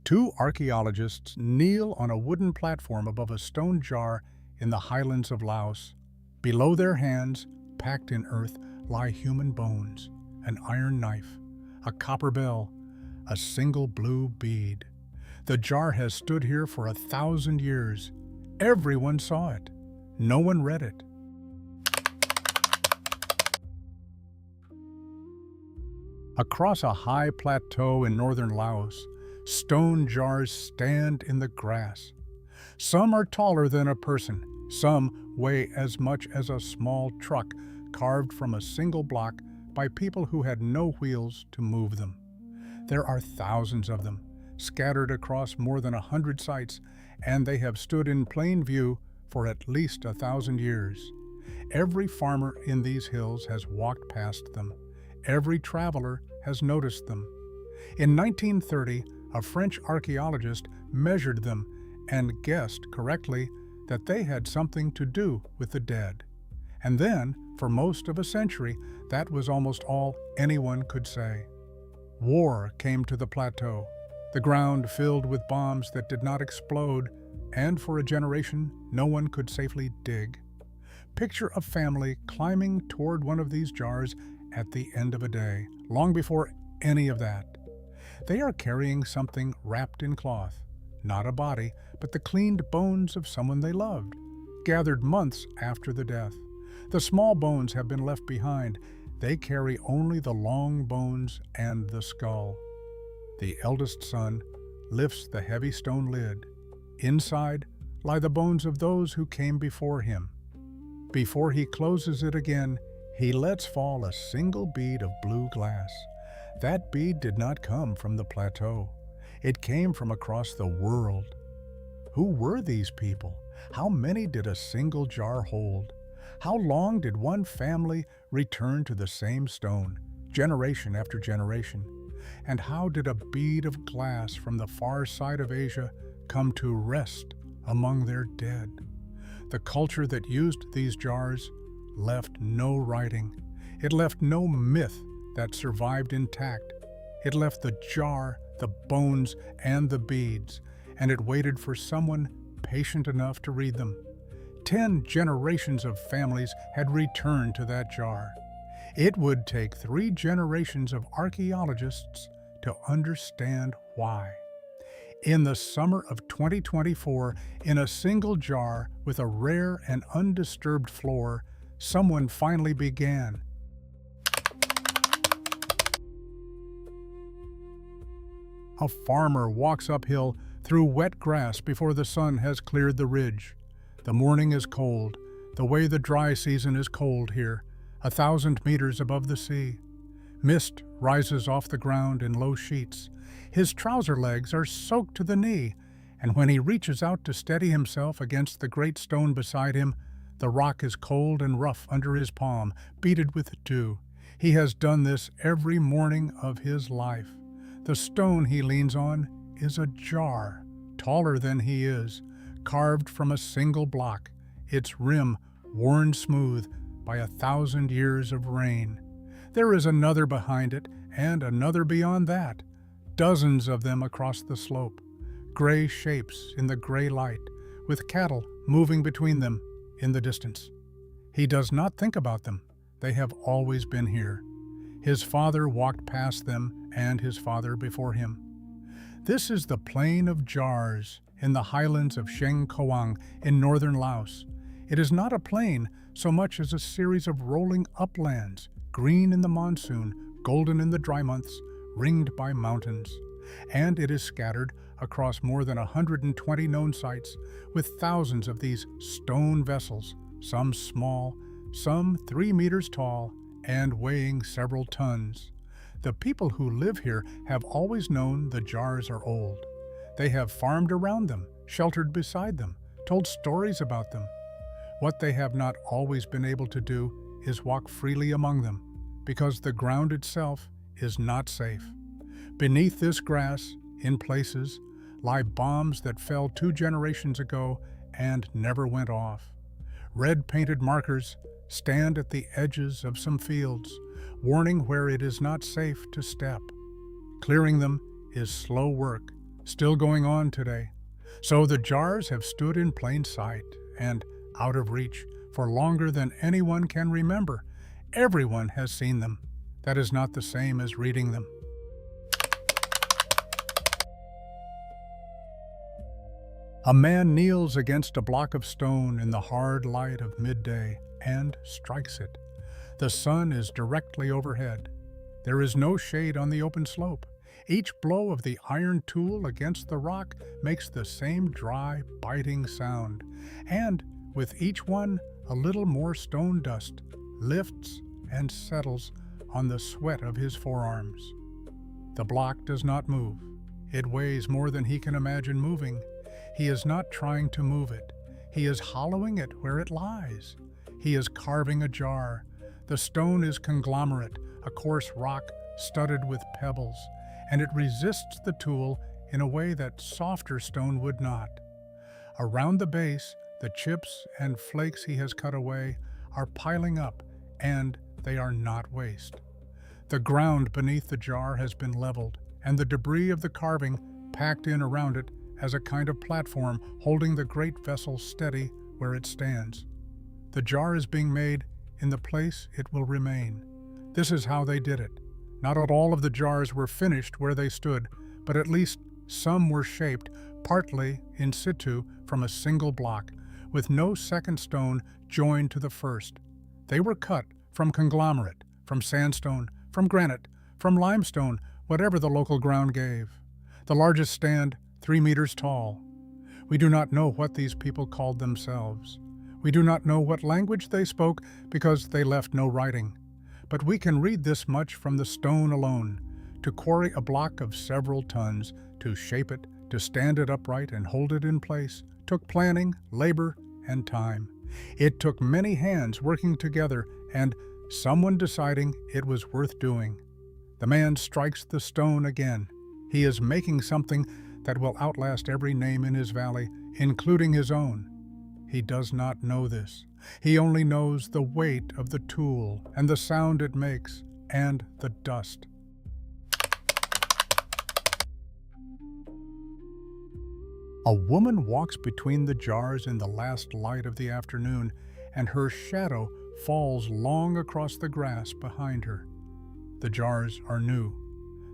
Two archaeologists kneel on a wooden platform above a stone jar in the highlands of Laos. Below their hands, packed in earth, lie human bones, an iron knife, a copper bell, a single blue bead. The jar has stood here for 1,000 years. Everyone saw it. No one read it. Across a high plateau in northern Laos, stone jars stand in the grass. Some are taller than a person. Some weigh as much as a small truck, carved from a single block by people who had no wheels to move them. There are thousands of them, scattered across more than 100 sites, and they have stood in plain view for at least 1,000 years. Every farmer in these hills has walked past them. Every traveler has noticed them. In 1930, a French archaeologist measured them and guessed correctly that they had something to do with the dead. And then, for most of a century, that was almost all anyone could say. War came to the plateau, the ground filled with bombs that did not explode, and for a generation, no one could safely dig. Picture a family climbing toward one of these jars at the end of a day, long before any of that. They are carrying something wrapped in cloth, not a body, but the cleaned bones of someone they loved, gathered months after the death. The small bones have been left behind. They carry only the long bones and the skull. The eldest son lifts the heavy stone lid. Inside lie the bones of those who came before him. Before he closes it again, he lets fall a single bead of blue glass. That bead did not come from the plateau. It came from across the world. Who were these people? How many did a single jar hold? How long did one family return to the same stone, generation after generation? And how did a bead of glass from the far side of Asia come to rest among their dead? The culture that used these jars left no writing. It left no myth that survived intact. It left the jar, the bones, and the beads, and it waited for someone patient enough to read them. 10 generations of families had returned to that jar. It would take 3 generations of archaeologists to understand why. In the summer of 2024, in a single jar with a rare and undisturbed floor, someone finally began. A farmer walks uphill through wet grass before the sun has cleared the ridge. The morning is cold, the way the dry season is cold here, 1,000 meters above the sea. Mist rises off the ground in low sheets. His trouser legs are soaked to the knee, and when he reaches out to steady himself against the great stone beside him, the rock is cold and rough under his palm, beaded with dew. He has done this every morning of his life. The stone he leans on is a jar, taller than he is, carved from a single block, its rim worn smooth by 1,000 years of rain. There is another behind it, and another beyond that. Dozens of them across the slope, gray shapes in the gray light, with cattle moving between them in the distance. He does not think about them. They have always been here. His father walked past them, and his father before him. This is the Plain of Jars in the highlands of Sheng Koang in northern Laos. It is not a plain so much as a series of rolling uplands, green in the monsoon, golden in the dry months, ringed by mountains. And it is scattered across more than 120 known sites, with thousands of these stone vessels, some small, some 3 meters tall, and weighing several tons. The people who live here have always known the jars are old. They have farmed around them, sheltered beside them, told stories about them. What they have not always been able to do is walk freely among them, because the ground itself is not safe. Beneath this grass, in places, lie bombs that fell 2 generations ago and never went off. Red-painted markers stand at the edges of some fields, warning where it is not safe to step. Clearing them is slow work, still going on today. So the jars have stood in plain sight and out of reach for longer than anyone can remember. Everyone has seen them. That is not the same as reading them. A man kneels against a block of stone in the hard light of midday and strikes it. The sun is directly overhead. There is no shade on the open slope. Each blow of the iron tool against the rock makes the same dry, biting sound, and with each one, a little more stone dust lifts and settles on the sweat of his forearms. The block does not move. It weighs more than he can imagine moving. He is not trying to move it. He is hollowing it where it lies. He is carving a jar. The stone is conglomerate, a coarse rock studded with pebbles, and it resists the tool in a way that softer stone would not. Around the base, the chips and flakes he has cut away are piling up, and they are not waste. The ground beneath the jar has been leveled, and the debris of the carving packed in around it as a kind of platform holding the great vessel steady where it stands. The jar is being made in the place it will remain. This is how they did it. Not all of the jars were finished where they stood, but at least some were shaped, partly in situ from a single block, with no second stone joined to the first. They were cut from conglomerate, from sandstone, from granite, from limestone, whatever the local ground gave. The largest stand 3 meters tall. We do not know what these people called themselves. We do not know what language they spoke because they left no writing. But we can read this much from the stone alone. To quarry a block of several tons, to shape it, to stand it upright and hold it in place, took planning, labor, and time. It took many hands working together and someone deciding it was worth doing. The man strikes the stone again. He is making something that will outlast every name in his valley, including his own. He does not know this. He only knows the weight of the tool and the sound it makes and the dust. A woman walks between the jars in the last light of the afternoon, and her shadow falls long across the grass behind her. The jars are new.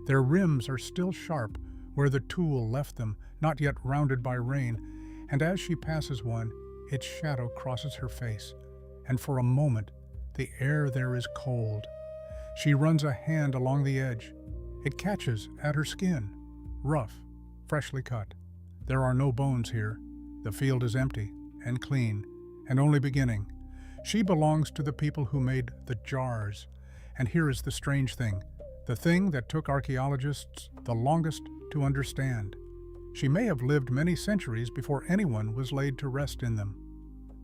Their rims are still sharp where the tool left them, not yet rounded by rain, and as she passes one, its shadow crosses her face, and for a moment, the air there is cold. She runs a hand along the edge. It catches at her skin, rough, freshly cut. There are no bones here. The field is empty and clean, and only beginning. She belongs to the people who made the jars. And here is the strange thing, the thing that took archaeologists the longest to understand. She may have lived many centuries before anyone was laid to rest in them.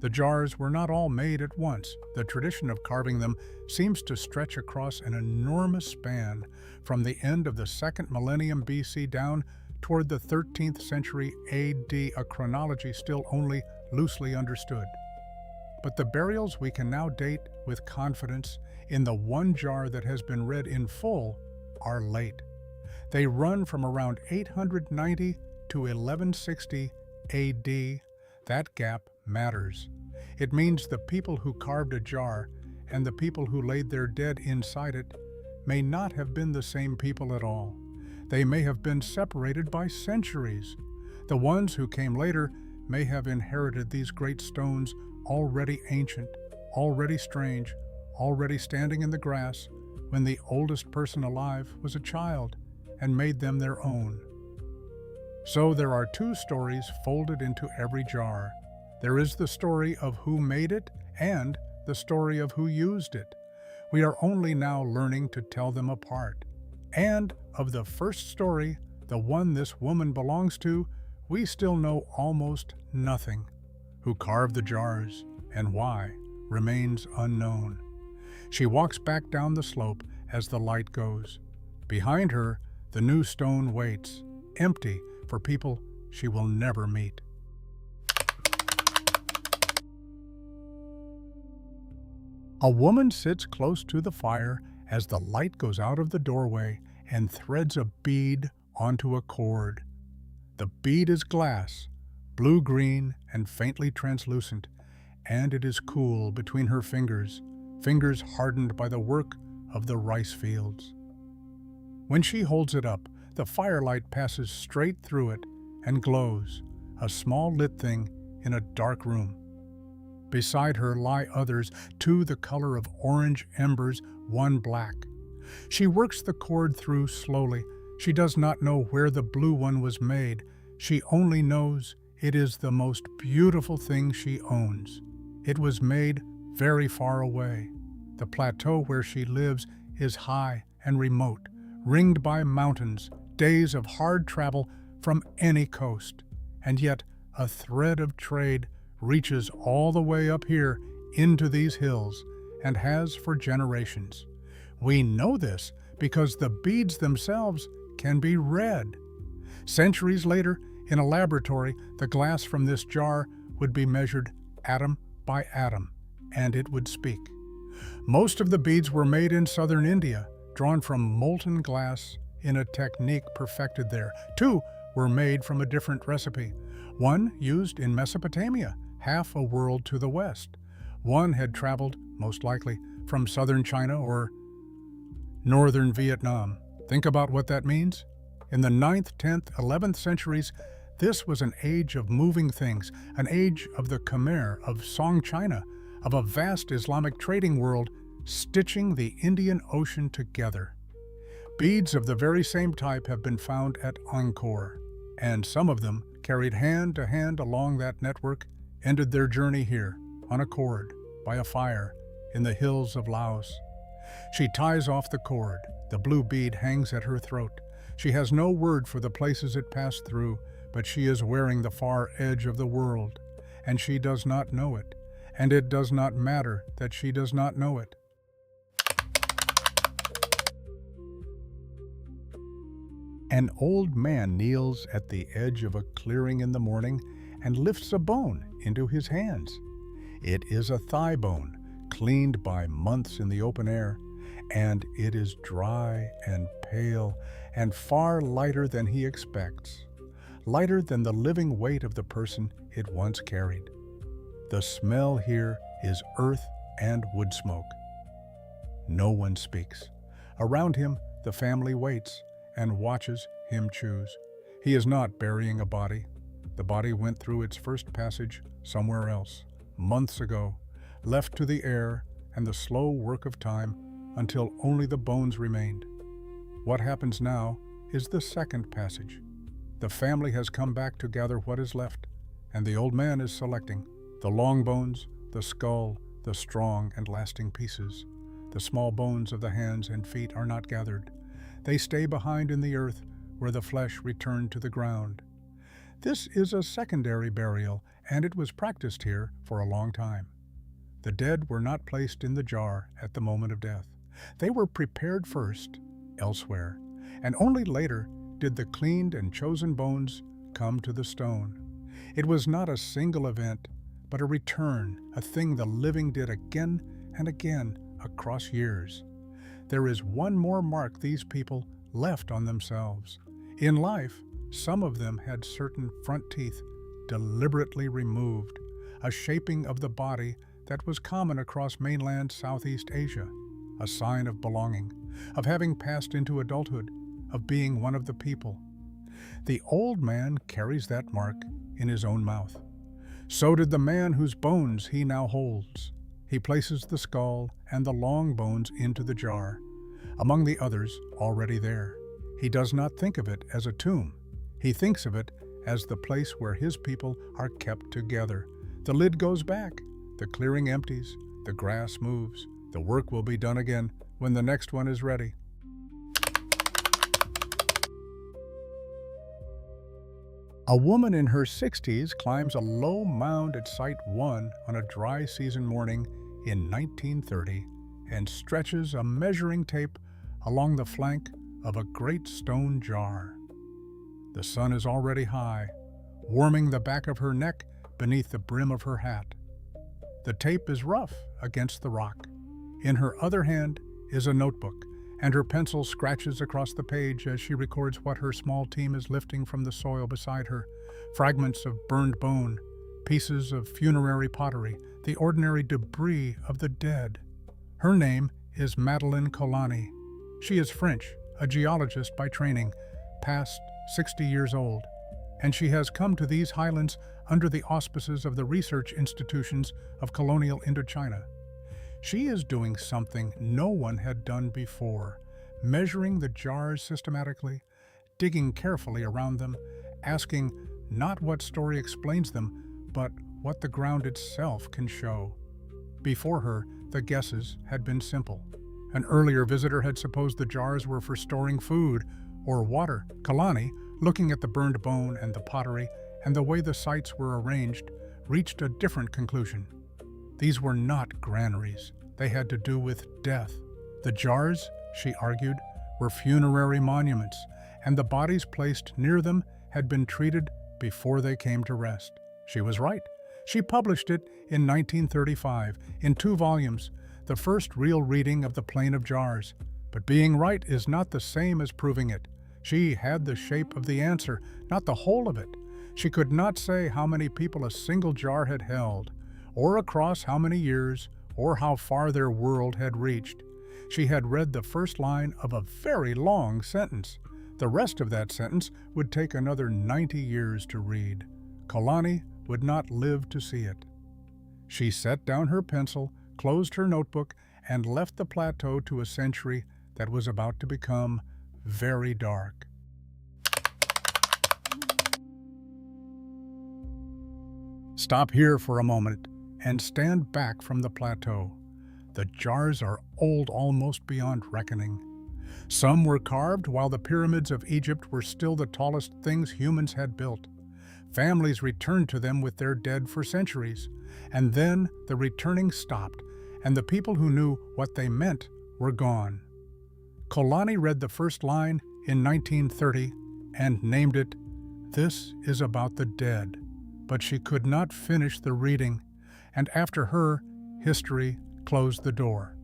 The jars were not all made at once. The tradition of carving them seems to stretch across an enormous span from the end of the 2nd millennium BC down toward the 13th century AD, a chronology still only loosely understood. But the burials we can now date with confidence in the one jar that has been read in full are late. They run from around 890 to 1160 AD. That gap matters. It means the people who carved a jar and the people who laid their dead inside it may not have been the same people at all. They may have been separated by centuries. The ones who came later may have inherited these great stones already ancient, already strange, already standing in the grass when the oldest person alive was a child and made them their own. So there are 2 stories folded into every jar. There is the story of who made it and the story of who used it. We are only now learning to tell them apart. And of the first story, the one this woman belongs to, we still know almost nothing. Who carved the jars and why remains unknown. She walks back down the slope as the light goes. Behind her, the new stone waits, empty for people she will never meet. A woman sits close to the fire as the light goes out of the doorway and threads a bead onto a cord. The bead is glass, blue-green and faintly translucent, and it is cool between her fingers, fingers hardened by the work of the rice fields. When she holds it up, the firelight passes straight through it and glows, a small lit thing in a dark room. Beside her lie others, two the color of orange embers, one black. She works the cord through slowly. She does not know where the blue one was made. She only knows it is the most beautiful thing she owns. It was made very far away. The plateau where she lives is high and remote, ringed by mountains, days of hard travel from any coast. And yet a thread of trade reaches all the way up here into these hills and has for generations. We know this because the beads themselves can be read. Centuries later, in a laboratory, the glass from this jar would be measured atom by atom, and it would speak. Most of the beads were made in southern India, drawn from molten glass in a technique perfected there. Two were made from a different recipe. One used in Mesopotamia, half a world to the west. One had traveled, most likely, from southern China or northern Vietnam. Think about what that means. In the 9th, 10th, 11th centuries, this was an age of moving things, an age of the Khmer, of Song China, of a vast Islamic trading world stitching the Indian Ocean together. Beads of the very same type have been found at Angkor, and some of them, carried hand to hand along that network, ended their journey here, on a cord, by a fire, in the hills of Laos. She ties off the cord. The blue bead hangs at her throat. She has no word for the places it passed through, but she is wearing the far edge of the world, and she does not know it, and it does not matter that she does not know it. An old man kneels at the edge of a clearing in the morning and lifts a bone into his hands. It is a thigh bone, cleaned by months in the open air, and it is dry and pale and far lighter than he expects, lighter than the living weight of the person it once carried. The smell here is earth and wood smoke. No one speaks. Around him, the family waits and watches him choose. He is not burying a body. The body went through its first passage somewhere else, months ago, left to the air and the slow work of time until only the bones remained. What happens now is the second passage. The family has come back to gather what is left, and the old man is selecting the long bones, the skull, the strong and lasting pieces. The small bones of the hands and feet are not gathered. They stay behind in the earth where the flesh returned to the ground. This is a secondary burial, and it was practiced here for a long time. The dead were not placed in the jar at the moment of death. They were prepared first, elsewhere, and only later did the cleaned and chosen bones come to the stone. It was not a single event, but a return, a thing the living did again and again across years. There is one more mark these people left on themselves. In life, some of them had certain front teeth deliberately removed, a shaping of the body that was common across mainland Southeast Asia, a sign of belonging, of having passed into adulthood, of being one of the people. The old man carries that mark in his own mouth. So did the man whose bones he now holds. He places the skull and the long bones into the jar, among the others already there. He does not think of it as a tomb. He thinks of it as the place where his people are kept together. The lid goes back, the clearing empties, the grass moves. The work will be done again when the next one is ready. A woman in her 60s climbs a low mound at Site 1 on a dry season morning in 1930 and stretches a measuring tape along the flank of a great stone jar. The sun is already high, warming the back of her neck beneath the brim of her hat. The tape is rough against the rock. In her other hand is a notebook, and her pencil scratches across the page as she records what her small team is lifting from the soil beside her: fragments of burned bone, pieces of funerary pottery, the ordinary debris of the dead. Her name is Madeleine Colani. She is French, a geologist by training, past 60 years old, and she has come to these highlands under the auspices of the research institutions of colonial Indochina. She is doing something no one had done before, measuring the jars systematically, digging carefully around them, asking not what story explains them, but what the ground itself can show. Before her, the guesses had been simple. An earlier visitor had supposed the jars were for storing food or water. Colani, looking at the burned bone and the pottery and the way the sites were arranged, reached a different conclusion. These were not granaries. They had to do with death. The jars, she argued, were funerary monuments, and the bodies placed near them had been treated before they came to rest. She was right. She published it in 1935 in 2 volumes, the first real reading of The Plain of Jars. But being right is not the same as proving it. She had the shape of the answer, not the whole of it. She could not say how many people a single jar had held, or across how many years, or how far their world had reached. She had read the first line of a very long sentence. The rest of that sentence would take another 90 years to read. Colani would not live to see it. She set down her pencil, closed her notebook, and left the plateau to a century that was about to become very dark. Stop here for a moment and stand back from the plateau. The jars are old almost beyond reckoning. Some were carved while the pyramids of Egypt were still the tallest things humans had built. Families returned to them with their dead for centuries, and then the returning stopped, and the people who knew what they meant were gone. Colani read the first line in 1930 and named it, "This is about the dead," but she could not finish the reading, and after her, history closed the door.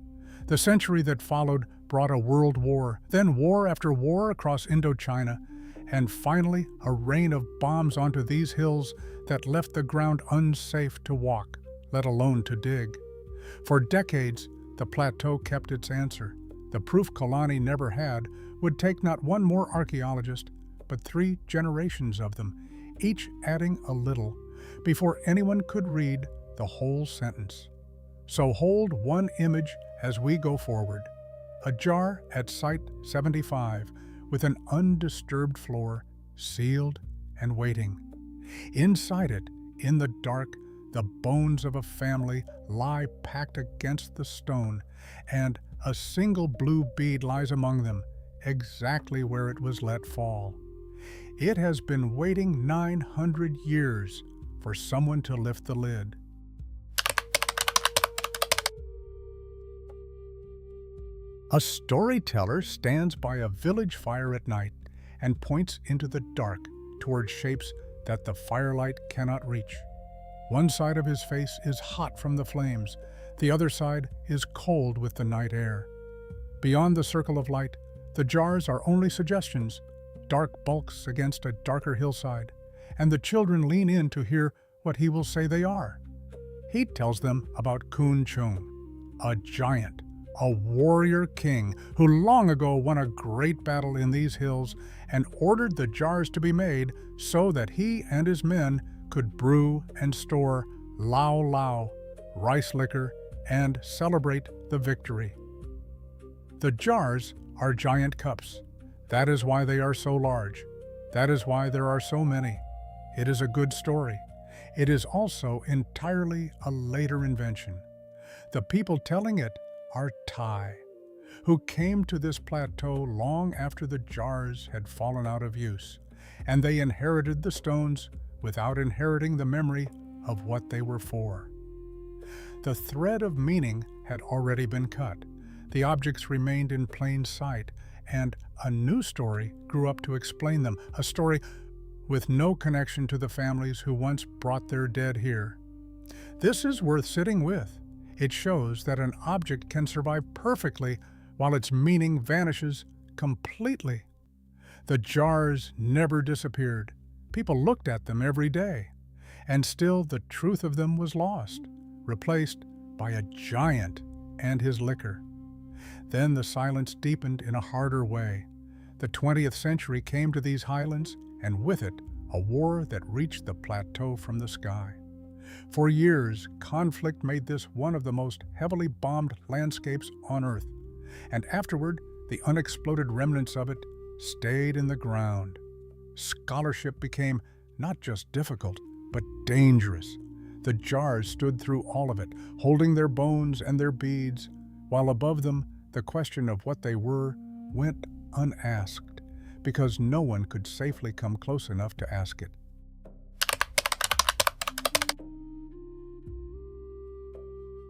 The century that followed brought a world war, then war after war across Indochina, and finally a rain of bombs onto these hills that left the ground unsafe to walk, let alone to dig. For decades, the plateau kept its answer. The proof Colani never had would take not one more archaeologist, but 3 generations of them, each adding a little, before anyone could read the whole sentence. So hold one image as we go forward. A jar at Site 75 with an undisturbed floor, sealed and waiting. Inside it, in the dark, the bones of a family lie packed against the stone, and a single blue bead lies among them, exactly where it was let fall. It has been waiting 900 years for someone to lift the lid. A storyteller stands by a village fire at night and points into the dark toward shapes that the firelight cannot reach. One side of his face is hot from the flames, the other side is cold with the night air. Beyond the circle of light, the jars are only suggestions, dark bulks against a darker hillside, and the children lean in to hear what he will say they are. He tells them about Kun Chung, a giant, a warrior king who long ago won a great battle in these hills and ordered the jars to be made so that he and his men could brew and store Lao Lao, rice liquor, and celebrate the victory. The jars are giant cups. That is why they are so large. That is why there are so many. It is a good story. It is also entirely a later invention. The people telling it are Thai, who came to this plateau long after the jars had fallen out of use, and they inherited the stones without inheriting the memory of what they were for. The thread of meaning had already been cut. The objects remained in plain sight, and a new story grew up to explain them, a story with no connection to the families who once brought their dead here. This is worth sitting with. It shows that an object can survive perfectly while its meaning vanishes completely. The jars never disappeared. People looked at them every day, and still the truth of them was lost, replaced by a giant and his liquor. Then the silence deepened in a harder way. The 20th century came to these highlands, and with it, a war that reached the plateau from the sky. For years, conflict made this one of the most heavily bombed landscapes on Earth, and afterward, the unexploded remnants of it stayed in the ground. Scholarship became not just difficult, but dangerous. The jars stood through all of it, holding their bones and their beads, while above them, the question of what they were went unasked, because no one could safely come close enough to ask it.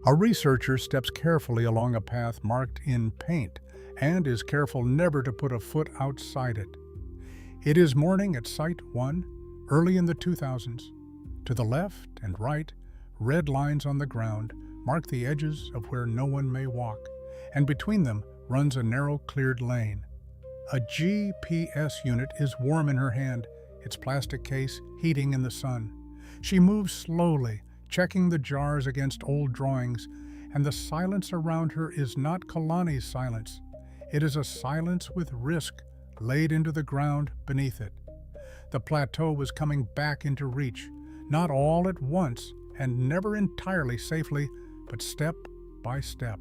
A researcher steps carefully along a path marked in paint and is careful never to put a foot outside it. It is morning at Site 1, early in the 2000s. To the left and right, red lines on the ground mark the edges of where no one may walk, and between them runs a narrow cleared lane. A GPS unit is warm in her hand, its plastic case heating in the sun. She moves slowly, checking the jars against old drawings, and the silence around her is not Colani's silence. It is a silence with risk laid into the ground beneath it. The plateau was coming back into reach, not all at once and never entirely safely, but step by step.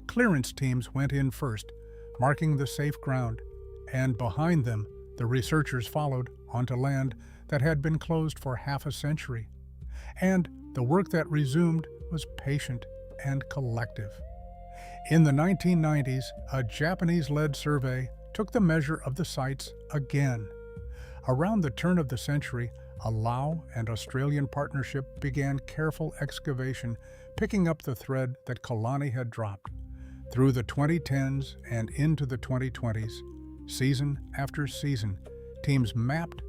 Clearance teams went in first, marking the safe ground, and behind them, the researchers followed onto land that had been closed for half a century. And the work that resumed was patient and collective. In the 1990s, a Japanese-led survey took the measure of the sites again. Around the turn of the century, a Lao and Australian partnership began careful excavation, picking up the thread that Colani had dropped. Through the 2010s and into the 2020s, season after season, teams mapped,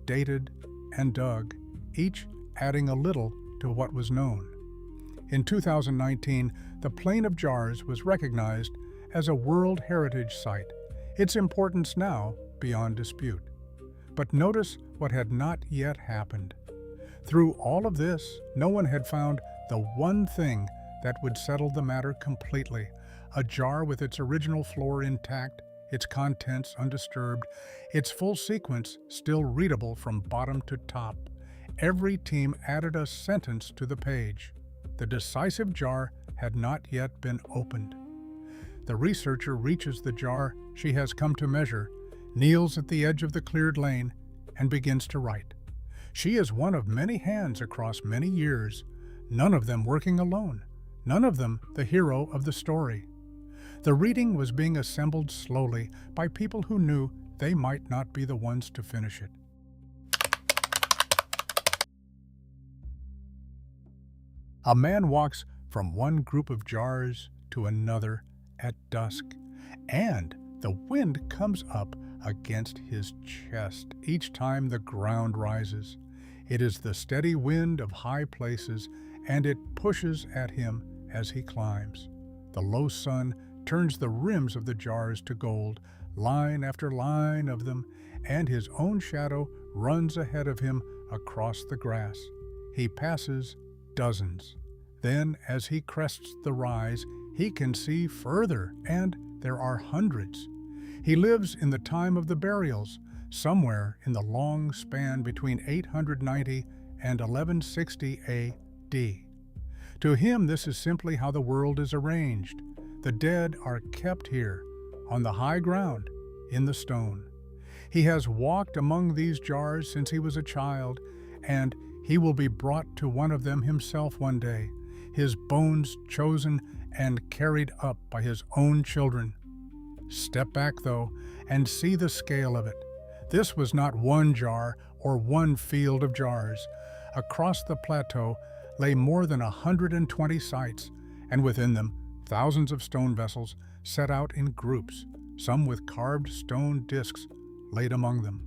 dated, and dug, each adding a little to what was known. In 2019, the Plain of Jars was recognized as a World Heritage Site, its importance now beyond dispute. But notice what had not yet happened. Through all of this, no one had found the one thing that would settle the matter completely: a jar with its original floor intact, its contents undisturbed, its full sequence still readable from bottom to top. Every team added a sentence to the page. The decisive jar had not yet been opened. The researcher reaches the jar she has come to measure, kneels at the edge of the cleared lane, and begins to write. She is one of many hands across many years, none of them working alone, none of them the hero of the story. The reading was being assembled slowly by people who knew they might not be the ones to finish it. A man walks from one group of jars to another at dusk, and the wind comes up against his chest each time the ground rises. It is the steady wind of high places, and it pushes at him as he climbs. The low sun turns the rims of the jars to gold, line after line of them, and his own shadow runs ahead of him across the grass. He passes dozens. Then, as he crests the rise, he can see further, and there are hundreds. He lives in the time of the burials, somewhere in the long span between 890 and 1160 A.D. To him, this is simply how the world is arranged. The dead are kept here, on the high ground, in the stone. He has walked among these jars since he was a child, and he will be brought to one of them himself one day, his bones chosen and carried up by his own children. Step back, though, and see the scale of it. This was not one jar or one field of jars. Across the plateau lay more than 120 sites, and within them, thousands of stone vessels set out in groups, some with carved stone discs laid among them.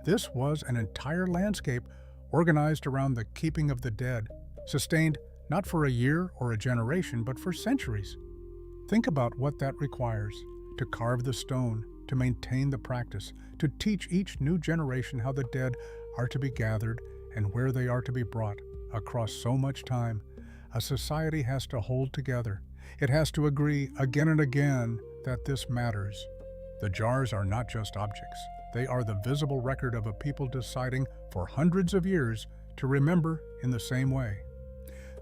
This was an entire landscape organized around the keeping of the dead, sustained not for a year or a generation, but for centuries. Think about what that requires: to carve the stone, to maintain the practice, to teach each new generation how the dead are to be gathered and where they are to be brought. Across so much time, a society has to hold together. It has to agree again and again that this matters. The jars are not just objects. They are the visible record of a people deciding for hundreds of years to remember in the same way.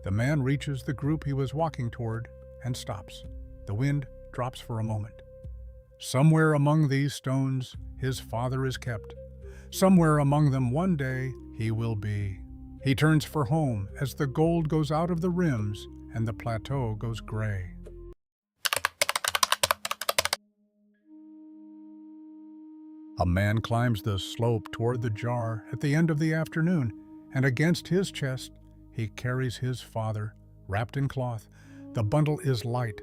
The man reaches the group he was walking toward and stops. The wind drops for a moment. Somewhere among these stones, his father is kept. Somewhere among them one day he will be. He turns for home as the gold goes out of the rims and the plateau goes gray. A man climbs the slope toward the jar at the end of the afternoon, and against his chest he carries his father, wrapped in cloth. The bundle is light.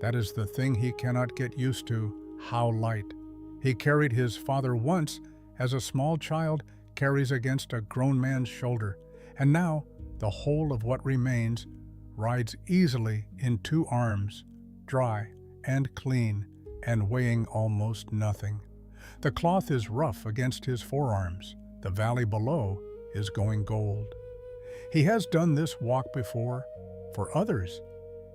That is the thing he cannot get used to, how light. He carried his father once as a small child carries against a grown man's shoulder, and now the whole of what remains rides easily in 2 arms, dry and clean and weighing almost nothing. The cloth is rough against his forearms. The valley below is going gold. He has done this walk before for others.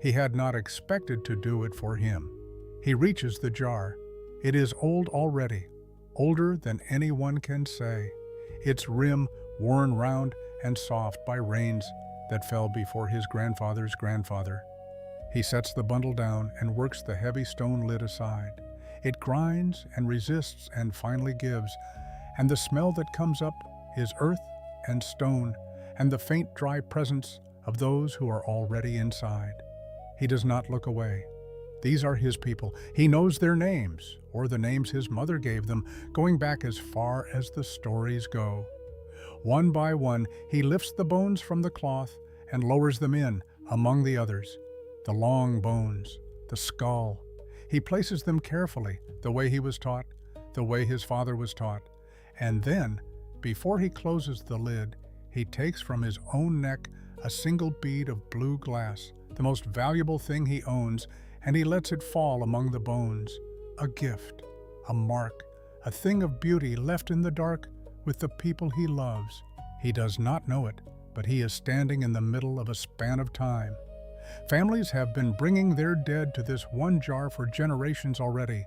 He had not expected to do it for him. He reaches the jar. It is old already, older than anyone can say. Its rim worn round and soft by rains that fell before his grandfather's grandfather. He sets the bundle down and works the heavy stone lid aside. It grinds and resists and finally gives, and the smell that comes up is earth and stone and the faint dry presence of those who are already inside. He does not look away. These are his people. He knows their names, or the names his mother gave them, going back as far as the stories go. One by one, he lifts the bones from the cloth and lowers them in among the others. The long bones, the skull. He places them carefully, the way he was taught, the way his father was taught. And then, before he closes the lid, he takes from his own neck a single bead of blue glass, the most valuable thing he owns, and he lets it fall among the bones. A gift, a mark, a thing of beauty left in the dark with the people he loves. He does not know it, but he is standing in the middle of a span of time. Families have been bringing their dead to this one jar for generations already,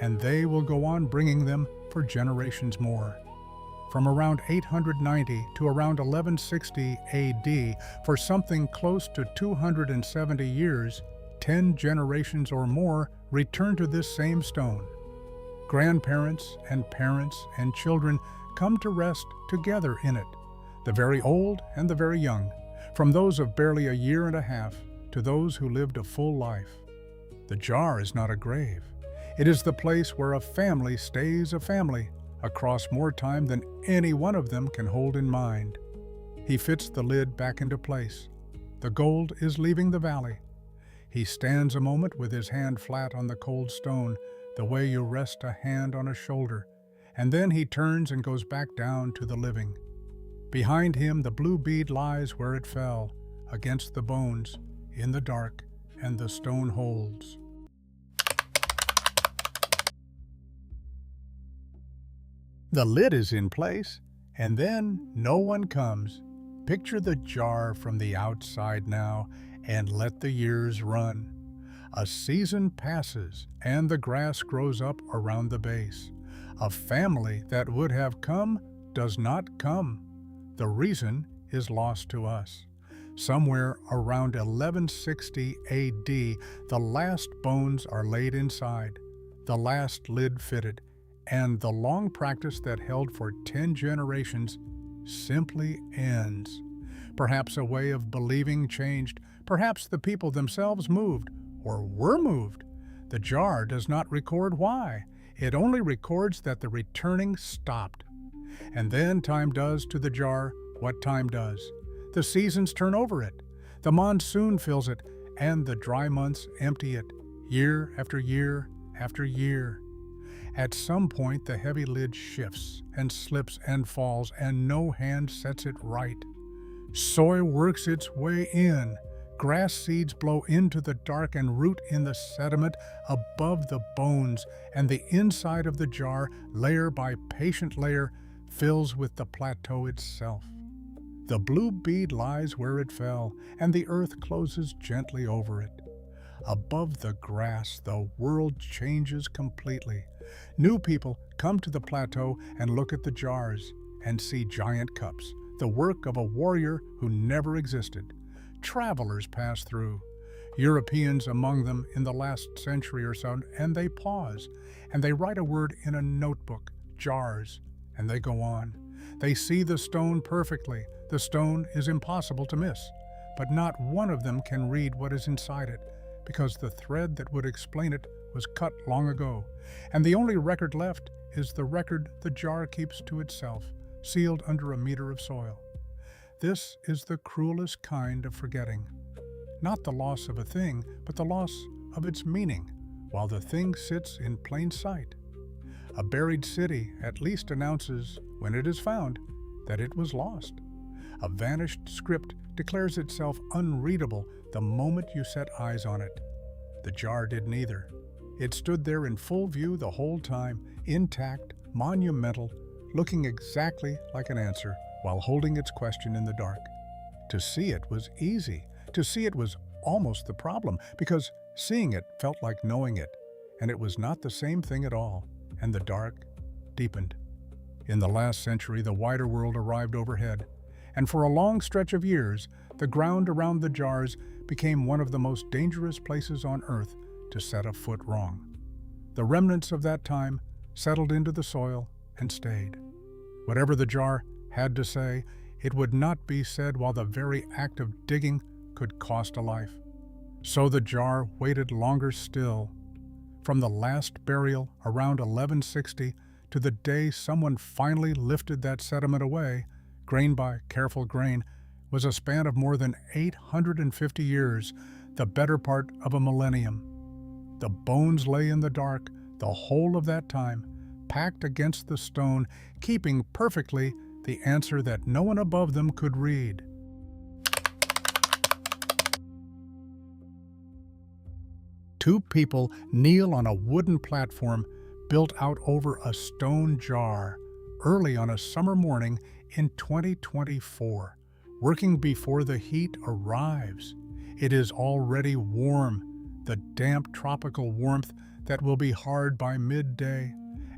and they will go on bringing them for generations more. From around 890 to around 1160 AD, for something close to 270 years, 10 generations or more return to this same stone. Grandparents and parents and children come to rest together in it, the very old and the very young, from those of barely a year and a half to those who lived a full life. The jar is not a grave. It is the place where a family stays a family across more time than any one of them can hold in mind. He fits the lid back into place. The gold is leaving the valley. He stands a moment with his hand flat on the cold stone, the way you rest a hand on a shoulder, and then he turns and goes back down to the living. Behind him, the blue bead lies where it fell, against the bones, in the dark, and the stone holds. The lid is in place, and then no one comes. Picture the jar from the outside now, and let the years run. A season passes, and the grass grows up around the base. A family that would have come does not come. The reason is lost to us. Somewhere around 1160 AD, the last bones are laid inside, the last lid fitted, and the long practice that held for 10 generations simply ends. Perhaps a way of believing changed, perhaps the people themselves moved, or were moved. The jar does not record why. It only records that the returning stopped. And then time does to the jar what time does. The seasons turn over it. The monsoon fills it, and the dry months empty it, year after year after year. At some point, the heavy lid shifts and slips and falls, and no hand sets it right. Soil works its way in, Grass seeds blow into the dark and root in the sediment above the bones, and the inside of the jar, layer by patient layer, fills with the plateau itself. The blue bead lies where it fell, and the earth closes gently over it. Above the grass, the world changes completely. New people come to the plateau and look at the jars and see giant cups, the work of a warrior who never existed. Travelers pass through, Europeans among them in the last century or so, and they pause, and they write a word in a notebook, jars, and they go on. They see the stone perfectly. The stone is impossible to miss, but not one of them can read what is inside it, because the thread that would explain it was cut long ago, and the only record left is the record the jar keeps to itself, sealed under a meter of soil. This is the cruelest kind of forgetting. Not the loss of a thing, but the loss of its meaning, while the thing sits in plain sight. A buried city at least announces, when it is found, that it was lost. A vanished script declares itself unreadable the moment you set eyes on it. The jar did neither. It stood there in full view the whole time, intact, monumental, looking exactly like an answer, while holding its question in the dark. To see it was easy. To see it was almost the problem, because seeing it felt like knowing it, and it was not the same thing at all, and the dark deepened. In the last century, the wider world arrived overhead, and for a long stretch of years, the ground around the jars became one of the most dangerous places on Earth to set a foot wrong. The remnants of that time settled into the soil and stayed. Whatever the jar had to say, it would not be said while the very act of digging could cost a life. So the jar waited longer still. From the last burial around 1160 to the day someone finally lifted that sediment away, grain by careful grain, was a span of more than 850 years, the better part of a millennium. The bones lay in the dark the whole of that time, packed against the stone, keeping perfectly the answer that no one above them could read. Two people kneel on a wooden platform built out over a stone jar early on a summer morning in 2024, working before the heat arrives. It is already warm, the damp tropical warmth that will be hard by midday,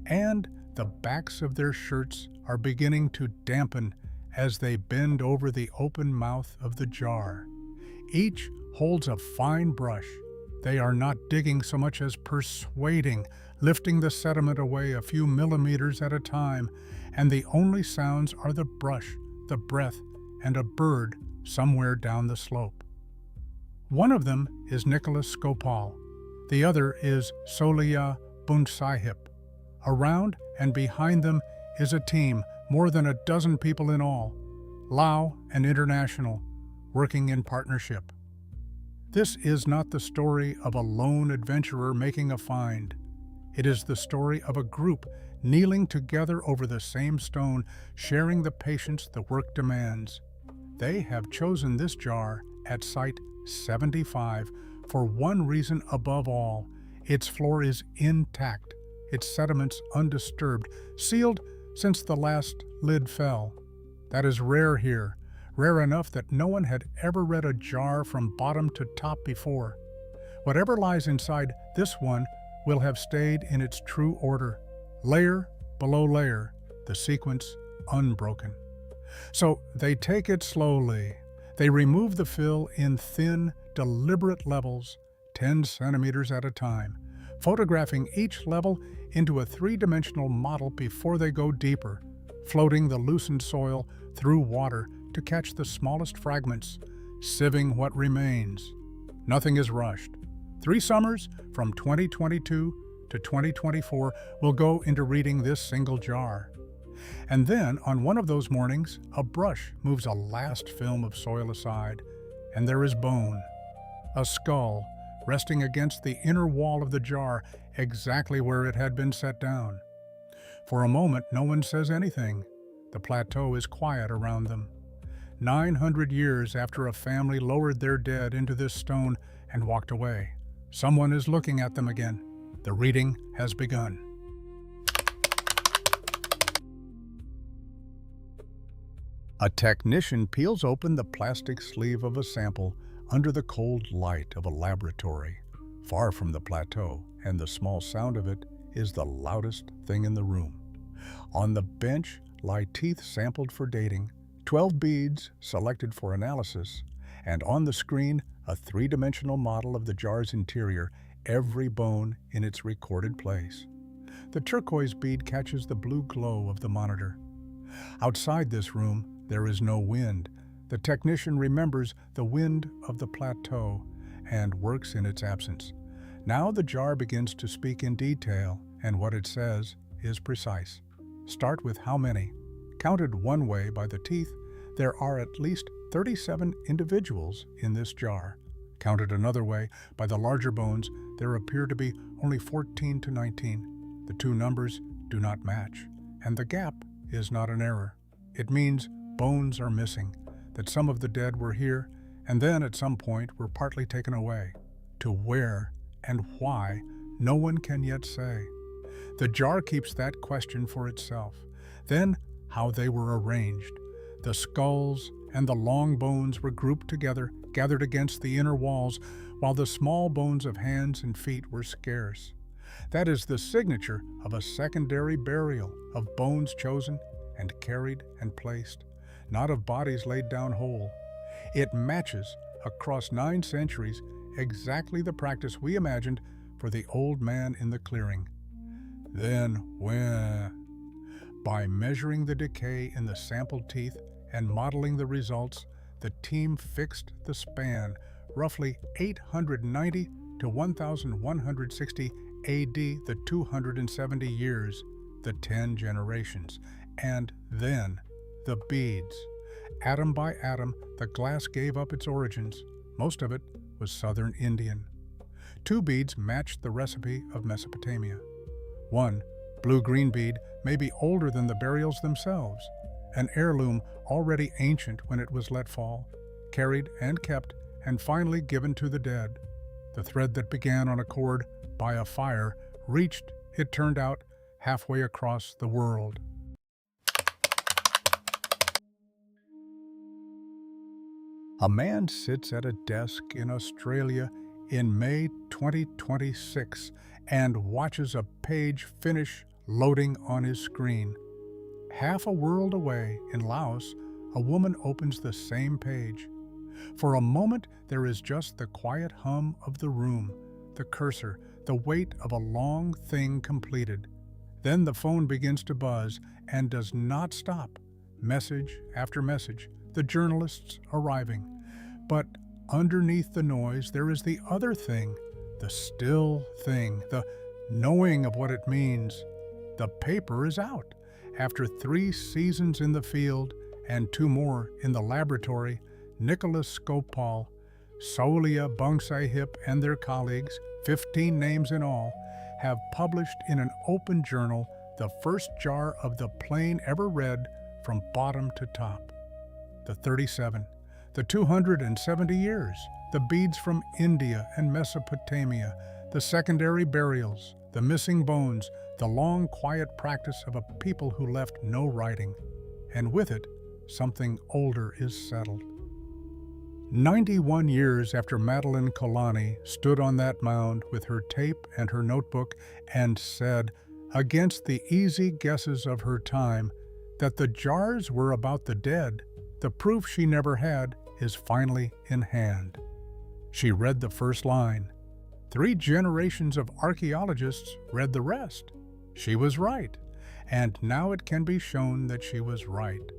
and the backs of their shirts are beginning to dampen as they bend over the open mouth of the jar. Each holds a fine brush. They are not digging so much as persuading, lifting the sediment away a few millimeters at a time, and the only sounds are the brush, the breath, and a bird somewhere down the slope. One of them is Nicholas Skopal. The other is Solia Bunsahip. Around and behind them is a team, more than a dozen people in all, Lao and international, working in partnership. This is not the story of a lone adventurer making a find. It is the story of a group kneeling together over the same stone, sharing the patience the work demands. They have chosen this jar at Site 75 for one reason above all. Its floor is intact, its sediments undisturbed, sealed since the last lid fell. That is rare here, rare enough that no one had ever read a jar from bottom to top before. Whatever lies inside this one will have stayed in its true order, layer below layer, the sequence unbroken. So they take it slowly. They remove the fill in thin, deliberate levels, 10 centimeters at a time, photographing each level into a three-dimensional model before they go deeper, floating the loosened soil through water to catch the smallest fragments, sieving what remains. Nothing is rushed. 3 summers, from 2022 to 2024, will go into reading this single jar. And then, on one of those mornings, a brush moves a last film of soil aside, and there is bone, a skull, resting against the inner wall of the jar, exactly where it had been set down. For a moment, no one says anything. The plateau is quiet around them. 900 years after a family lowered their dead into this stone and walked away. Someone is looking at them again. The reading has begun. A technician peels open the plastic sleeve of a sample under the cold light of a laboratory, far from the plateau, and the small sound of it is the loudest thing in the room. On the bench lie teeth sampled for dating, 12 beads selected for analysis, and on the screen a three-dimensional model of the jar's interior, every bone in its recorded place. The turquoise bead catches the blue glow of the monitor. Outside this room, there is no wind. The technician remembers the wind of the plateau and works in its absence. Now the jar begins to speak in detail, and what it says is precise. Start with how many. Counted one way by the teeth, there are at least 37 individuals in this jar. Counted another way by the larger bones, there appear to be only 14 to 19. The two numbers do not match, and the gap is not an error. It means bones are missing, that some of the dead were here, and then at some point were partly taken away. To where and why, no one can yet say. The jar keeps that question for itself. Then, how they were arranged. The skulls and the long bones were grouped together, gathered against the inner walls, while the small bones of hands and feet were scarce. That is the signature of a secondary burial, of bones chosen and carried and placed, not of bodies laid down whole. It matches, across 9 centuries, exactly the practice we imagined for the old man in the clearing. Then, by measuring the decay in the sampled teeth and modeling the results, the team fixed the span, roughly 890 to 1160 AD, the 270 years, the 10 generations, and then the beads. Atom by atom, the glass gave up its origins. Most of it was southern Indian. 2 beads matched the recipe of Mesopotamia. 1 blue-green bead may be older than the burials themselves, an heirloom already ancient when it was let fall, carried and kept, and finally given to the dead. The thread that began on a cord by a fire reached, it turned out, halfway across the world. A man sits at a desk in Australia in May 2026 and watches a page finish loading on his screen. Half a world away, in Laos, a woman opens the same page. For a moment, there is just the quiet hum of the room, the cursor, the weight of a long thing completed. Then the phone begins to buzz and does not stop. Message after message, the journalists arriving. But underneath the noise, there is the other thing, the still thing, the knowing of what it means. The paper is out. After 3 seasons in the field and 2 more in the laboratory, Nicholas Skopal, Solia Bungsahip and their colleagues, 15 names in all, have published in an open journal the first jar of the plane ever read from bottom to top. The 37, the 270 years, the beads from India and Mesopotamia, the secondary burials, the missing bones, the long quiet practice of a people who left no writing, and with it, something older is settled. 91 years after Madeleine Colani stood on that mound with her tape and her notebook and said, against the easy guesses of her time, that the jars were about the dead, the proof she never had is finally in hand. She read the first line. 3 generations of archaeologists read the rest. She was right, and now it can be shown that she was right.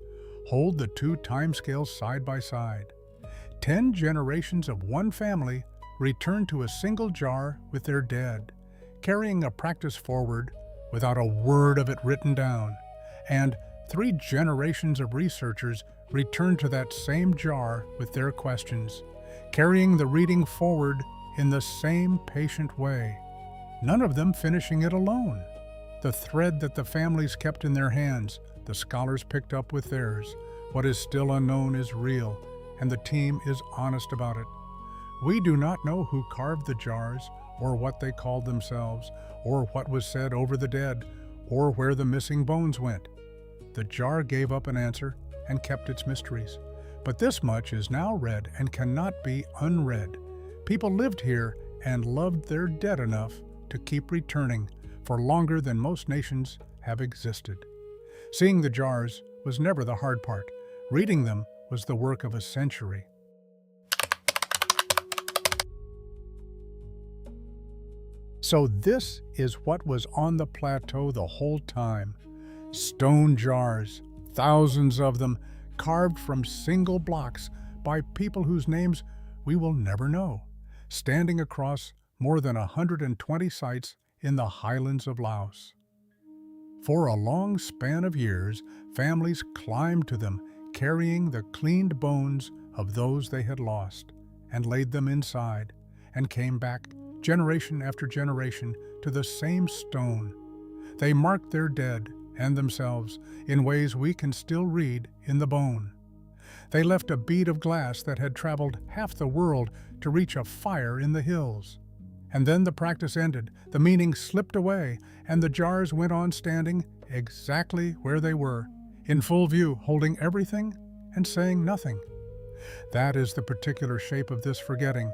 Hold the 2 timescales side by side. 10 generations of one family return to a single jar with their dead, carrying a practice forward without a word of it written down, and 3 generations of researchers return to that same jar with their questions, carrying the reading forward in the same patient way, none of them finishing it alone. The thread that the families kept in their hands, the scholars picked up with theirs, What is still unknown is real, and the team is honest about it. We do not know who carved the jars, or what they called themselves, or what was said over the dead, or where the missing bones went. The jar gave up an answer and kept its mysteries. But this much is now read and cannot be unread. People lived here and loved their dead enough to keep returning for longer than most nations have existed. Seeing the jars was never the hard part. Reading them was the work of a century. So this is what was on the plateau the whole time. Stone jars, thousands of them, carved from single blocks by people whose names we will never know, standing across more than 120 sites in the highlands of Laos. For a long span of years, families climbed to them, carrying the cleaned bones of those they had lost, and laid them inside, and came back generation after generation to the same stone. They marked their dead and themselves in ways we can still read in the bone. They left a bead of glass that had traveled half the world to reach a fire in the hills. And then the practice ended, the meaning slipped away, and the jars went on standing exactly where they were, in full view, holding everything and saying nothing. That is the particular shape of this forgetting,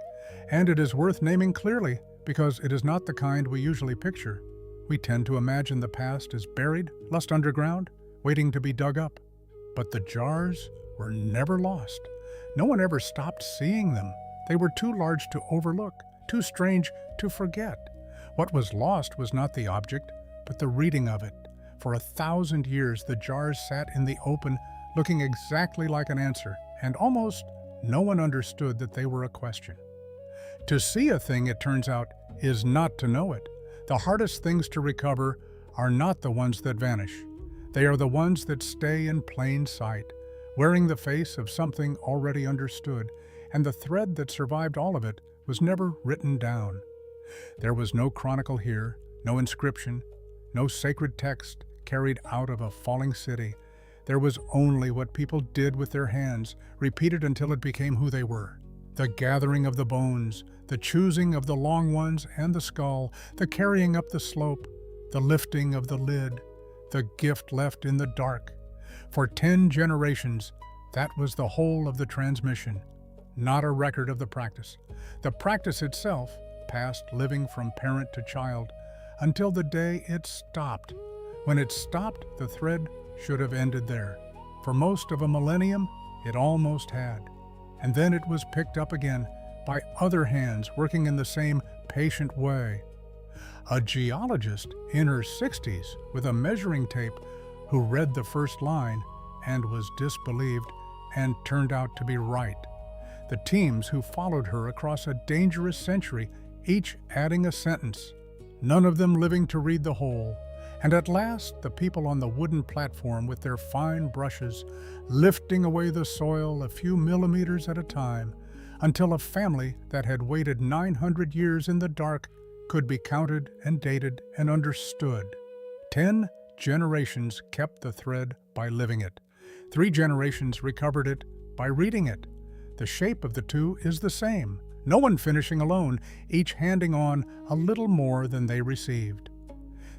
and it is worth naming clearly because it is not the kind we usually picture. We tend to imagine the past is buried, lost underground, waiting to be dug up. But the jars were never lost. No one ever stopped seeing them. They were too large to overlook, too strange to forget. What was lost was not the object, but the reading of it. For 1,000 years, the jars sat in the open, looking exactly like an answer, and almost no one understood that they were a question. To see a thing, it turns out, is not to know it. The hardest things to recover are not the ones that vanish. They are the ones that stay in plain sight, wearing the face of something already understood, and the thread that survived all of it was never written down. There was no chronicle here, no inscription, no sacred text carried out of a falling city. There was only what people did with their hands, repeated until it became who they were. The gathering of the bones, the choosing of the long ones and the skull, the carrying up the slope, the lifting of the lid, the gift left in the dark. For 10 generations, that was the whole of the transmission, not a record of the practice. The practice itself passed living from parent to child until the day it stopped. When it stopped, the thread should have ended there. For most of a millennium, it almost had. And then it was picked up again by other hands working in the same patient way. A geologist in her 60s with a measuring tape who read the first line and was disbelieved and turned out to be right. The teams who followed her across a dangerous century, each adding a sentence, none of them living to read the whole. And at last, the people on the wooden platform with their fine brushes, lifting away the soil a few millimeters at a time, until a family that had waited 900 years in the dark could be counted and dated and understood. 10 generations kept the thread by living it. 3 generations recovered it by reading it. The shape of the two is the same, no one finishing alone, each handing on a little more than they received.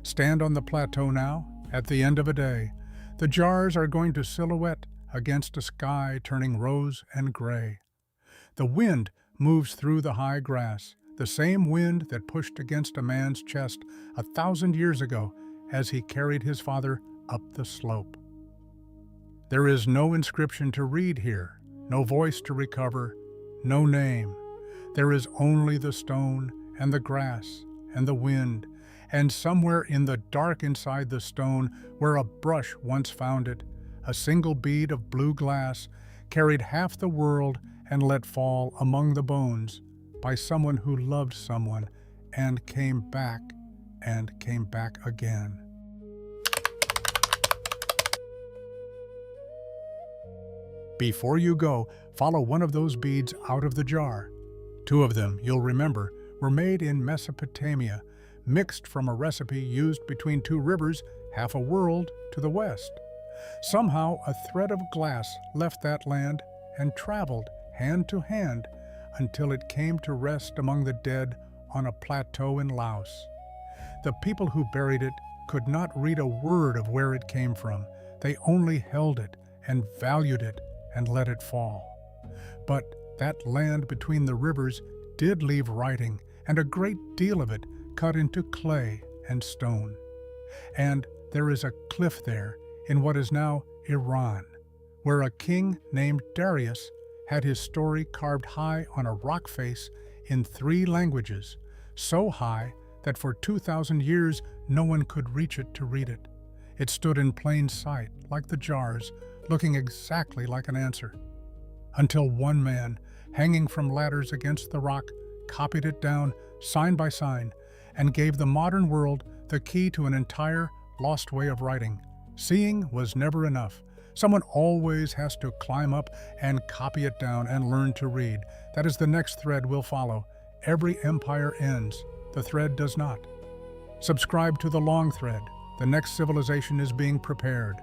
Stand on the plateau now, at the end of a day. The jars are going to silhouette against a sky turning rose and gray. The wind moves through the high grass, the same wind that pushed against a man's chest 1,000 years ago as he carried his father up the slope. There is no inscription to read here, no voice to recover, no name. There is only the stone and the grass and the wind, and somewhere in the dark inside the stone, where a brush once found it, a single bead of blue glass carried half the world and let fall among the bones by someone who loved someone and came back again. Before you go, follow one of those beads out of the jar. 2 of them, you'll remember, were made in Mesopotamia, mixed from a recipe used between 2 rivers half a world to the west. Somehow, a thread of glass left that land and traveled hand to hand until it came to rest among the dead on a plateau in Laos. The people who buried it could not read a word of where it came from. They only held it and valued it and let it fall. But that land between the rivers did leave writing, and a great deal of it cut into clay and stone. And there is a cliff there in what is now Iran, where a king named Darius had his story carved high on a rock face in 3 languages, so high that for 2,000 years no one could reach it to read it. It stood in plain sight, like the jars, looking exactly like an answer. Until one man, hanging from ladders against the rock, copied it down, sign by sign, and gave the modern world the key to an entire lost way of writing. Seeing was never enough. Someone always has to climb up and copy it down and learn to read. That is the next thread we'll follow. Every empire ends. The thread does not. Subscribe to the long thread. The next civilization is being prepared.